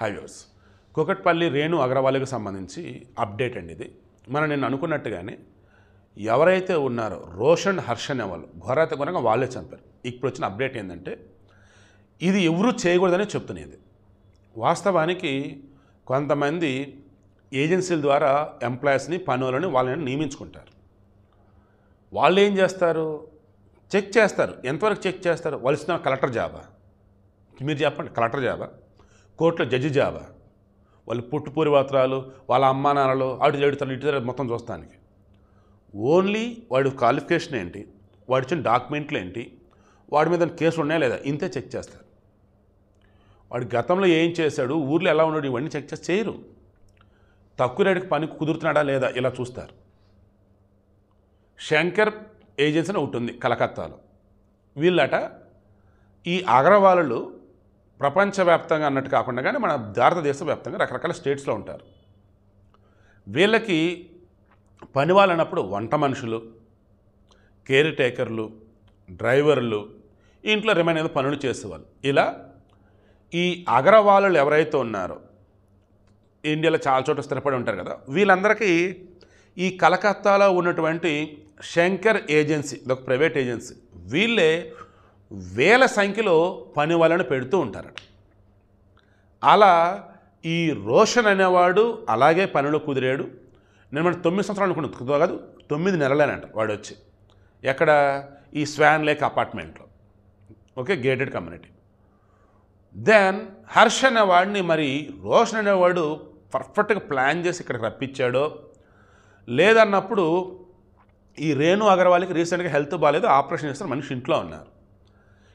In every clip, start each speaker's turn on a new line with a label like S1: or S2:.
S1: Highways Kukatpally Renu అగర్వాల్కి సంబంధించి update అండి ఇది. నేను అనుకున్నట్టుగానే ఎవరైతే ఉన్నారో రోషన్ హర్ష అనే వాళ్ళు ఘోరాతి ఘోరంగా వాళ్ళే చంపారు. ఇప్పుడు వచ్చిన అప్డేట్ ఏంటంటే ఇది ఎవరూ చేయకూడదని చెప్తున్నది. వాస్తవానికి కొంతమంది ఏజెన్సీల ద్వారా ఎంప్లాయీస్ని పనులని వాళ్ళని నియమించుకుంటారు. వాళ్ళు ఏం చేస్తారు, చెక్ చేస్తారు. ఎంతవరకు చెక్ చేస్తారు? వాళ్ళు ఇస్తున్న కలెక్టర్ జాబా? మీరు చెప్పండి, కలెక్టర్ జాబా, కోర్టులో జడ్జి జాబా? వాళ్ళు పుట్టుపూరి పత్రాలు, వాళ్ళ అమ్మా నాన్నలు అటు ఇటు మొత్తం చూస్తానికి ఓన్లీ వాడి క్వాలిఫికేషన్ ఏంటి, వాడి ఇచ్చిన డాక్యుమెంట్లు ఏంటి, వాడి మీద కేసులు ఉన్నాయా లేదా, ఇంతే చెక్ చేస్తారు. వాడు గతంలో ఏం చేశాడు, ఊర్లో ఎలా ఉన్నాడు, ఇవన్నీ చెక్ చేసి చేయరు. తక్కువ రేటుకి పని కుదురుతున్నాడా లేదా ఇలా చూస్తారు. శంకర్ ఏజెన్సీ అని ఒకటి ఉంది కలకత్తాలో. వీళ్ళట ఈ అగర్వాలు ప్రపంచవ్యాప్తంగా అన్నట్టు కాకుండా కానీ మన భారతదేశ వ్యాప్తంగా రకరకాల స్టేట్స్లో ఉంటారు. వీళ్ళకి పని వాళ్ళనప్పుడు వంట మనుషులు, కేర్ టేకర్లు, డ్రైవర్లు, ఇంట్లో రిమైన్ పనులు చేసేవాళ్ళు. ఇలా ఈ అగర్వాలు ఎవరైతే ఉన్నారో ఇండియాలో చాలా చోట్ల స్థిరపడి ఉంటారు కదా, వీళ్ళందరికీ ఈ కలకత్తాలో ఉన్నటువంటి శంకర్ ఏజెన్సీ, ఇదొక ప్రైవేట్ ఏజెన్సీ, వీళ్ళే వేల సంఖ్యలో పని వాళ్ళని పెడుతూ ఉంటారట. అలా ఈ రోషన్ అనేవాడు అలాగే పనిలో కుదిరాడు. నేను 9 సంవత్సరాలు అనుకున్నాను కాదు, 9 నెలలేనంట వాడు వచ్చి. ఎక్కడ? ఈ స్వాన్ లేక్ అపార్ట్మెంట్లో. Okay, gated community. Then Harsh అనేవాడిని మరి రోషన్ అనేవాడు పర్ఫెక్ట్గా ప్లాన్ చేసి ఇక్కడికి రప్పించాడో లేదన్నప్పుడు ఈ రేణు అగర్వాల్కి రీసెంట్గా హెల్త్ బాగాలేదు, ఆపరేషన్ చేస్తారు, మనిషి ఇంట్లో ఉన్నారు.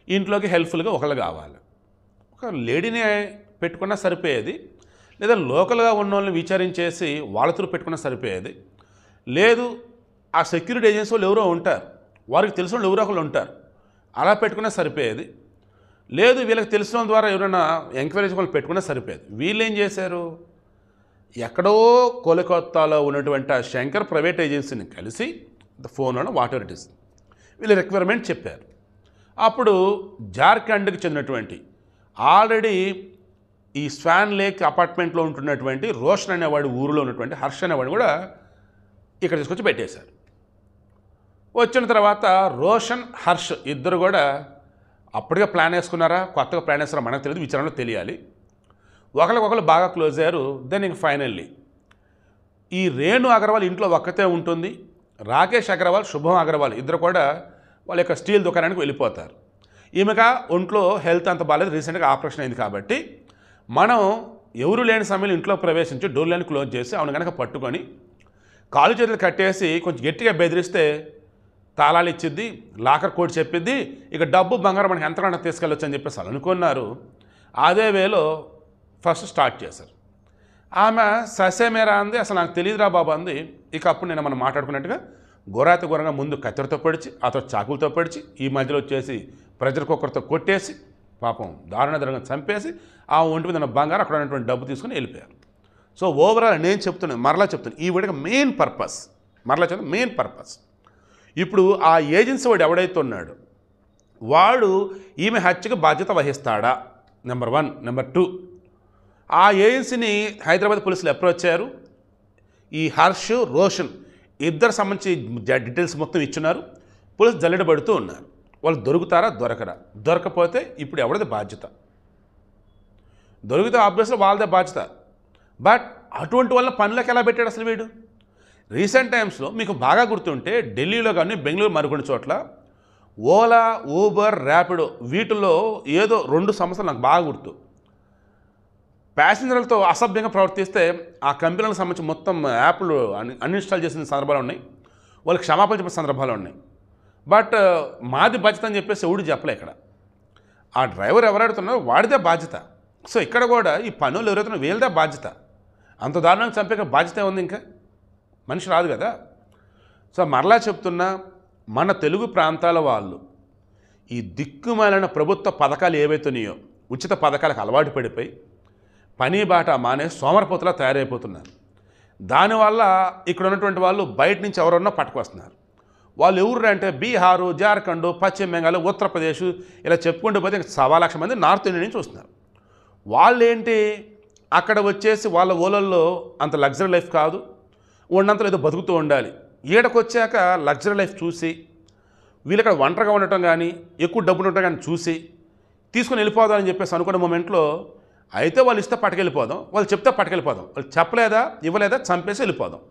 S1: ఇంట్లోకి హెల్ప్ఫుల్గా ఒకళ్ళు కావాలి. ఒక లేడీని పెట్టుకున్నా సరిపోయేది, లేదా లోకల్గా ఉన్న వాళ్ళని విచారించేసి వాళ్ళతో పెట్టుకున్నా సరిపోయేది. లేదు ఆ సెక్యూరిటీ ఏజెన్సీ వాళ్ళు ఎవరో ఉంటారు, వారికి తెలిసిన వాళ్ళు ఎవరో ఒకళ్ళు ఉంటారు, అలా పెట్టుకున్నా సరిపోయేది. లేదు వీళ్ళకి తెలిసిన వాళ్ళ ద్వారా ఎవరైనా ఎంక్వైరీ వాళ్ళు పెట్టుకున్నా సరిపోయేది. వీళ్ళు ఏం చేశారు, ఎక్కడో కోలకత్తాలో ఉన్నటువంటి ఆ శంకర్ ప్రైవేట్ ఏజెన్సీని కలిసి ఫోన్లో వాటర్ ఇట్ ఇస్ వీళ్ళ రిక్వైర్మెంట్ చెప్పారు. అప్పుడు జార్ఖండ్కి చెందినటువంటి ఆల్రెడీ ఈ స్వాన్ లేక్ అపార్ట్మెంట్లో ఉంటున్నటువంటి రోషన్ అనేవాడు, ఊరిలో ఉన్నటువంటి హర్ష్ అనేవాడు కూడా ఇక్కడ తీసుకొచ్చి పెట్టేశారు. వచ్చిన తర్వాత రోషన్ హర్ష్ ఇద్దరు కూడా అప్పటికే ప్లాన్ వేసుకున్నారా, కొత్తగా ప్లాన్ వేస్తారా మనకు తెలియదు, విచారణలో తెలియాలి. ఒకరికొకరు బాగా క్లోజ్ అయ్యారు. దెన్ ఇంక ఫైనల్లీ ఈ రేణు అగర్వాల్ ఇంట్లో ఒక్కతే ఉంటుంది, రాకేష్ అగర్వాల్, శుభం అగర్వాల్ ఇద్దరు కూడా వాళ్ళ యొక్క స్టీల్ దుకాణానికి వెళ్ళిపోతారు. ఈమెగా ఒంట్లో హెల్త్ అంత బాగాలేదు, రీసెంట్గా ఆపరేషన్ అయింది కాబట్టి మనం ఎవరు లేని సమయంలో ఇంట్లో ప్రవేశించి డోర్లను క్లోజ్ చేసి ఆమెను కనుక పట్టుకొని కాలు చేతులు కట్టేసి కొంచెం గట్టిగా బెదిరిస్తే తాళాలు ఇచ్చిద్ది, లాకర్ కోడ్ చెప్పిద్ది, ఇక డబ్బు బంగారం మనకి ఎంతకన్నా తీసుకెళ్ళొచ్చు అని చెప్పేసి అనుకున్నారు. అదే వేలో ఫస్ట్ స్టార్ట్ చేశారు. ఆమె ససేమేరా అంది, అసలు నాకు తెలియదురా బాబు అంది. ఇక అప్పుడు నేను మనం మాట్లాడుకున్నట్టుగా ఘోరాతి ఘోరంగా ముందు కత్తెరతో పొడిచి, ఆ తర్వాత చాకులతో పొడిచి, ఈ మధ్యలో వచ్చేసి ప్రెషర్ కుక్కర్తో కొట్టేసి పాపం దారుణంగా చంపేసి ఆ ఒంటి మీద ఉన్న బంగారం అక్కడ ఉన్నటువంటి డబ్బు తీసుకుని వెళ్ళిపోయారు. సో ఓవరాల్ నేను చెప్తున్నాను, మరలా చెప్తున్నాను, ఈ వీడికి మెయిన్ పర్పస్ ఇప్పుడు ఆ ఏజెన్సీ వాడు ఎవడైతే ఉన్నాడో వాడు ఈమె హత్యకు బాధ్యత వహిస్తాడా, నెంబర్ 1. నెంబర్ 2, ఆ ఏజెన్సీని హైదరాబాద్ పోలీసులు అప్రోచ్ అయ్యారు. ఈ హర్ష్, రోషన్ ఇద్దరు సంబంధించి డీటెయిల్స్ మొత్తం ఇచ్చున్నారు. పోలీసు జల్లెడబడుతూ ఉన్నారు. వాళ్ళు దొరుకుతారా, దొరకరా? దొరకపోతే ఇప్పుడు ఎవరిది బాధ్యత? దొరికితే ఆబ్వియస్లీ వాళ్ళదే బాధ్యత. బట్ అటువంటి వాళ్ళ పనులకు ఎలా పెట్టాడు అసలు వీడు? రీసెంట్ టైమ్స్లో మీకు బాగా గుర్తుంటే ఢిల్లీలో కానీ బెంగళూరు మరికొన్ని చోట్ల ఓలా, ఊబర్, ర్యాపిడో వీటిల్లో ఏదో 2 సంస్థలు నాకు బాగా గుర్తు, ప్యాసింజర్లతో అసభ్యంగా ప్రవర్తిస్తే ఆ కంపెనీలకు సంబంధించి మొత్తం యాప్లు అన్ఇన్స్టాల్ చేసిన సందర్భాలు ఉన్నాయి, వాళ్ళకి క్షమాపణ చెప్పిన సందర్భాలు ఉన్నాయి. బట్ మాది బాధ్యత అని చెప్పేసి ఎవడు చెప్పలే. ఇక్కడ ఆ డ్రైవర్ ఎవరాడుతున్నారో వాడిదే బాధ్యత. సో ఇక్కడ కూడా ఈ పనులు ఎవరైతున్నారో వీళ్ళదే బాధ్యత. అంత దారుణంగా చంపే బాధ్యత ఉంది, ఇంకా మనిషి రాదు కదా. సో మరలా చెప్తున్నా, మన తెలుగు ప్రాంతాల వాళ్ళు ఈ దిక్కుమాలిన ప్రభుత్వ పథకాలు ఏవైతున్నాయో ఉచిత పథకాలకు అలవాటు పడిపోయి పని బాట మానే సోమరపోతులా తయారైపోతున్నారు. దానివల్ల ఇక్కడ ఉన్నటువంటి వాళ్ళు బయట నుంచి ఎవరన్నా పట్టుకొస్తున్నారు. వాళ్ళు ఎవరు అంటే బీహారు, జార్ఖండ్, పశ్చిమ బెంగాల్, ఉత్తరప్రదేశ్ ఇలా చెప్పుకుంటూ పోతే 1,00,000 మంది నార్త్ ఇండియా నుంచి వస్తున్నారు. వాళ్ళు ఏంటి, అక్కడ వచ్చేసి వాళ్ళ ఊళ్ళల్లో అంత లగ్జరీ లైఫ్ కాదు, ఉన్నంతలో ఏదో బతుకుతూ ఉండాలి. ఈడకొచ్చాక లగ్జరీ లైఫ్ చూసి వీళ్ళు ఇక్కడ ఒంటరిగా ఉండటం కానీ ఎక్కువ డబ్బులు ఉండటం కానీ చూసి తీసుకొని వెళ్ళిపోదామని చెప్పేసి అనుకున్న మూమెంట్లో అయితే వాళ్ళు ఇస్తే పట్టుకెళ్ళిపోదాం, వాళ్ళు చెప్తే పట్టుకెళ్ళిపోదాం, వాళ్ళు చెప్పలేదా ఇవ్వలేదా చంపేసి వెళ్ళిపోదాం.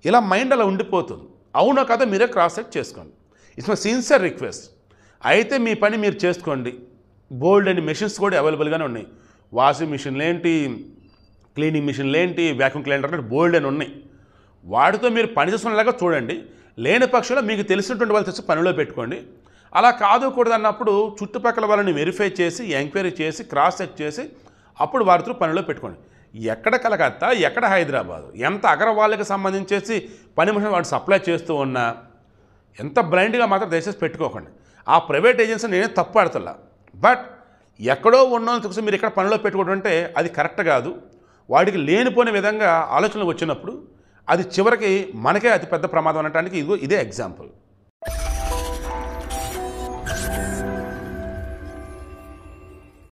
S1: ఇలా మైండ్ అలా ఉండిపోతుంది. అవునో కదా మీరే క్రాస్ చెక్ చేసుకోండి. It's my sincere request. అయితే మీ పని మీరు చేసుకోండి. బోల్డ్ అని మెషిన్స్ కూడా అవైలబుల్గానే ఉన్నాయి. వాషింగ్ మిషన్లు ఏంటి, క్లీనింగ్ మిషన్లు ఏంటి, వ్యాక్యూమ్ క్లీనర్ అంటే బోల్డ్ అని ఉన్నాయి. వాటితో మీరు పని చేసుకునేలాగా చూడండి. లేని పక్షంలో మీకు తెలిసినటువంటి వాళ్ళు తెచ్చి పనిలో పెట్టుకోండి. అలా కాదుకూడదు అన్నప్పుడు చుట్టుపక్కల వాళ్ళని వెరిఫై చేసి ఎంక్వైరీ చేసి క్రాస్ చెక్ చేసి అప్పుడు వారితో పనిలో పెట్టుకోండి. ఎక్కడ కలకత్తా, ఎక్కడ హైదరాబాదు, ఎంత అగ్రవాళ్ళకి సంబంధించేసి పని మనుషులు వాడు సప్లై చేస్తూ ఉన్నా ఎంత బ్లైండ్గా మాత్రం దయచేసి పెట్టుకోకండి. ఆ ప్రైవేట్ ఏజెన్సీ నేనే తప్పు ఆడుతున్నా, బట్ ఎక్కడో ఉన్నోని చూసి మీరు ఇక్కడ పనిలో పెట్టుకోవడం అంటే అది కరెక్ట్ కాదు. వాడికి లేనిపోయిన విధంగా ఆలోచనలు వచ్చినప్పుడు అది చివరికి మనకే అతిపెద్ద ప్రమాదం అనడానికి ఇదే ఎగ్జాంపుల్.